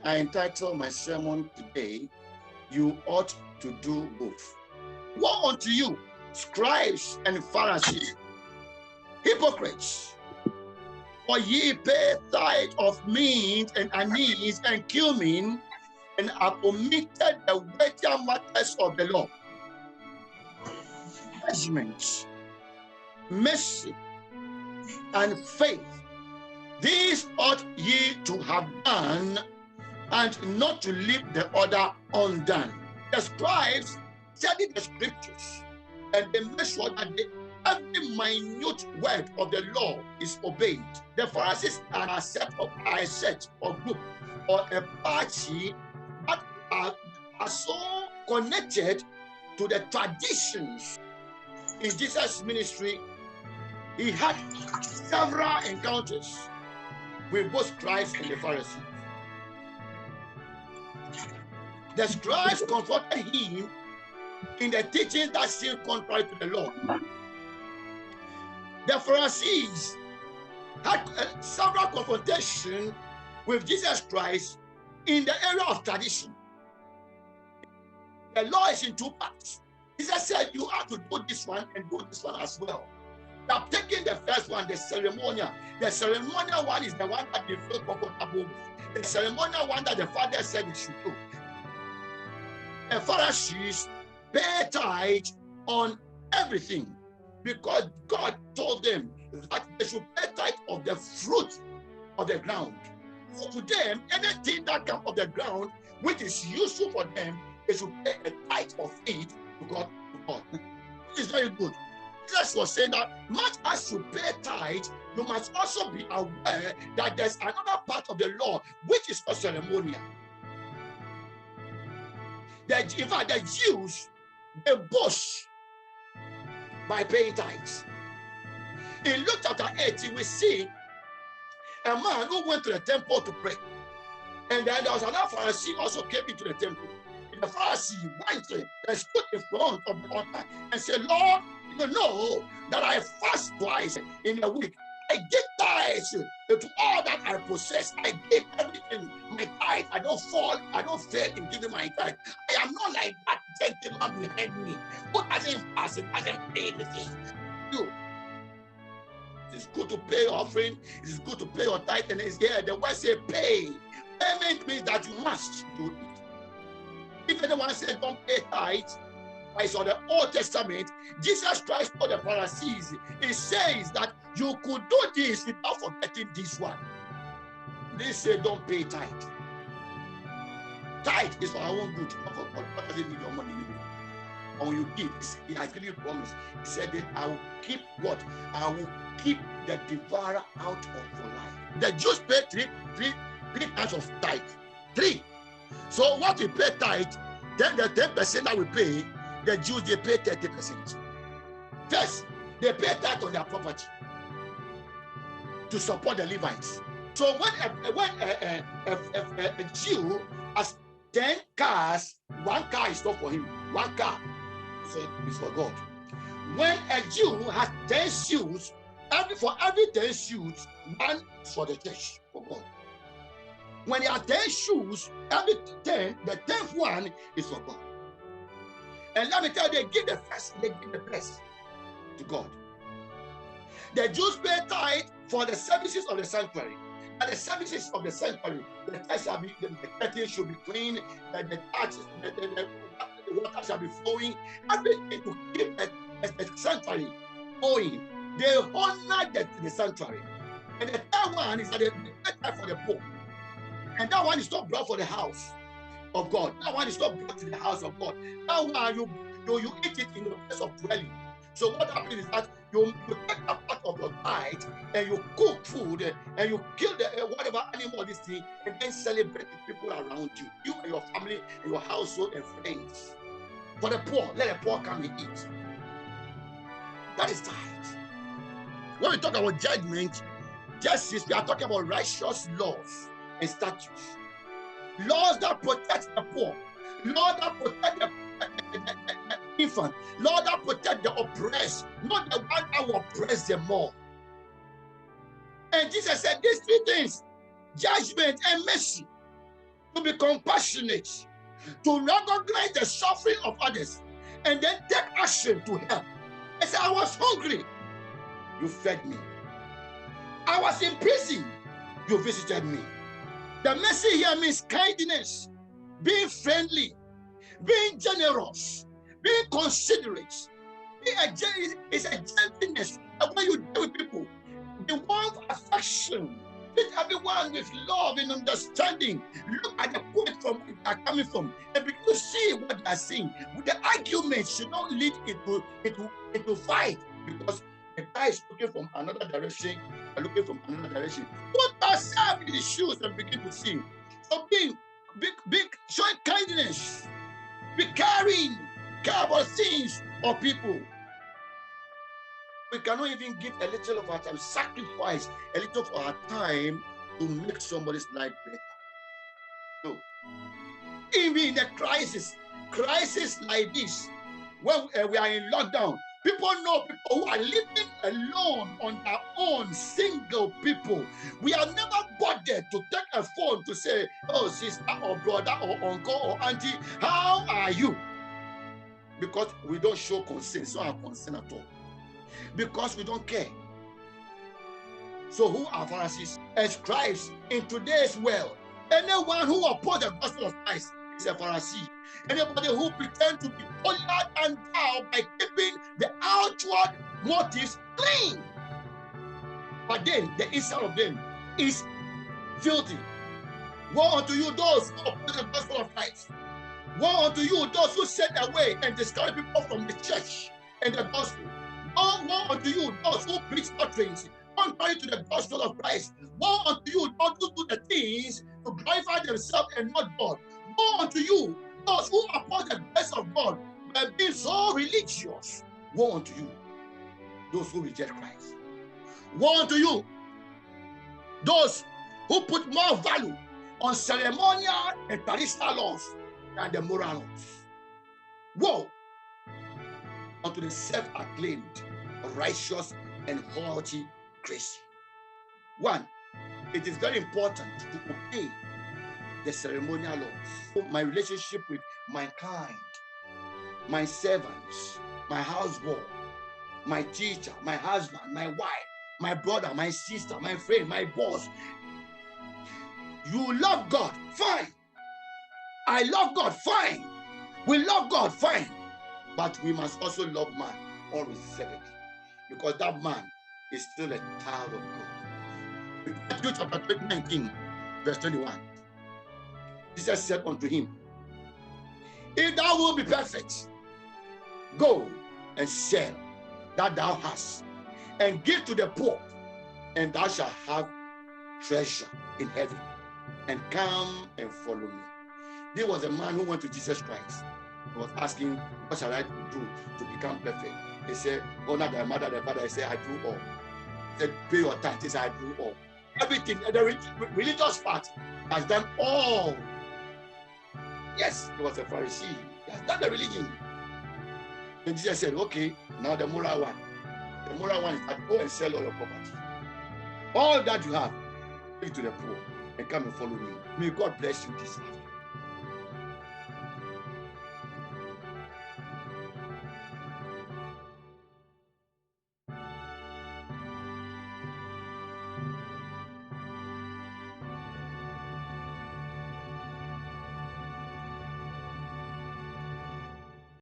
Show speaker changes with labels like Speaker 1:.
Speaker 1: I entitled my sermon today, You Ought to Do Both. Woe unto you, scribes and Pharisees, hypocrites! For ye pay tithe of mint and anise and cumin, and have omitted the weightier matters of the law: judgment, mercy, and faith. These ought ye to have done, and not to leave the other undone. The scribes studied the scriptures, and they made sure that every minute word of the law is obeyed. The Pharisees are a set or group or a party that are so connected to the traditions. In Jesus' ministry, he had several encounters with both scribes and the Pharisees. The scribes confronted him in the teachings that seemed contrary to the law. The Pharisees had several confrontations with Jesus Christ in the area of tradition. The law is in two parts. Jesus said you have to do this one and do this one as well. They have taken the first one, the ceremonial. The ceremonial one is the one that they feel comfortable with. The ceremonial one that the Father said you should do. The Pharisees pay tithe on everything because God told them that they should pay tithe of the fruit of the ground. So to them, anything that comes of the ground which is useful for them, they should pay a tithe of it to God. Which is very good. Jesus was saying that much as you pay tithe, you must also be aware that there's another part of the law which is not ceremonial. In fact, the Jews, they boast by paying tithes. In Luke chapter 18, we see a man who went to the temple to pray. And then there was another Pharisee also came into the temple. And the Pharisee went and stood in front of the altar and said, Lord, you know that I fast twice in a week. I give tithes to all that I possess. I give everything my tithe. I don't fail in giving my tithe. I am not like that gentleman behind me who doesn't fast and doesn't pay anything. It's good to pay your offering. It's good to pay your tithe. And it's here. The word say pay. Payment means that you must do it. If anyone says don't pay tithe, it's on the Old Testament, Jesus Christ told the Pharisees, he says that you could do this without forgetting this one. They say don't pay tithe. Tithe is for our own good. What does it mean? Your money. And when you give, he has given you a promise. He said that I will keep what? I will keep the devourer out of your life. The Jews pay three kinds of tithe. 3. So what we pay tithe, then the 10% that we pay, the Jews, they pay 30%. First, they pay tithe on their property to support the Levites. So when a Jew has 10 cars, 1 car is not for him. 1 car is for God. When a Jew has 10 shoes, for every 10 shoes, 1 is for the church, for God. When there are 10 shoes, every 10, the 10th one is for God. And let me tell you, they give the first, they give the best to God. The Jews pay tithe for the services of the sanctuary. And the services of the sanctuary, the curtains should be clean, the water shall be flowing, everything to keep the sanctuary going. They honor the sanctuary. And the third one is that they pay tithe for the poor. And that one is not brought for the house of God. That one is not brought to the house of God. That one you eat it in the place of dwelling. So what happens is that you take a part of your tithe and you cook food and you kill the whatever animal this thing and then celebrate the people around you. You and your family and your household and friends. For the poor, let the poor come and eat. That is tithe. When we talk about judgment, justice, we are talking about righteous laws and statutes. Laws that protect the poor, laws that protect the infant, laws that protect the oppressed, not the one that will oppress them more. And Jesus said these 3 things, judgment and mercy. to be compassionate, to recognize the suffering of others, and then take action to help. I said, I was hungry, you fed me. I was in prison, you visited me. The mercy here means kindness, being friendly, being generous, being considerate. It's a gentleness. And when you deal with people, the warmth, affection, treat everyone with love and understanding. Look at the point from which they are coming from, and begin to see what they are seeing. The argument should not lead into fight, because the guy is looking from another direction, and looking from another direction. Put yourself in the shoes and begin to see. So showing kindness, be caring, care about things or people. We cannot even give a little of our time, sacrifice a little of our time to make somebody's life better. No. Even in a crisis like this, when we are in lockdown, people know people who are living alone on their own, single people. We are never bothered to take a phone to say, oh, sister or brother or uncle or auntie, how are you? Because we don't show concern, so our concern at all. Because we don't care. So who are Pharisees and scribes in today's world? Anyone who opposes the gospel of Christ is a Pharisee. Anybody who pretends to be holier than thou by keeping the outward motives clean, but then the inside of them is filthy. Woe unto you those who oppose the gospel of Christ. Woe unto you those who set away and discourage people from the church and the gospel. Woe unto you those who preach doctrines contrary to the gospel of Christ. Woe unto you those who do the things to glorify themselves and not God. Woe unto you those who oppose the grace of God by being so religious. Woe unto you those who reject Christ. Woe unto you those who put more value on ceremonial and traditional laws than the moral laws. Woe unto the self-acclaimed, righteous, and haughty Christian. One, it is very important to obey the ceremonial laws. My relationship with mankind, my servants, my household, my teacher, my husband, my wife, my brother, my sister, my friend, my boss. You love God, fine. I love God, fine. We love God, fine. But we must also love man unreservedly, because that man is still a child of God. Matthew chapter 19, verse 21. Jesus said unto him, if thou wilt be perfect, go and sell that thou hast, and give to the poor, and thou shalt have treasure in heaven, and come and follow me. There was a man who went to Jesus Christ. He was asking, what shall I do to become perfect? He said, honor thy mother, thy father. He said, I do all. He said, pay your tithe. He said, I do all. Everything, the religious part, has done all. Yes, he was a Pharisee. He has done the religion. Then Jesus said, okay, now the moral one. The moral one is that go and sell all your property. All that you have, give it to the poor, and come and follow me. May God bless you this afternoon.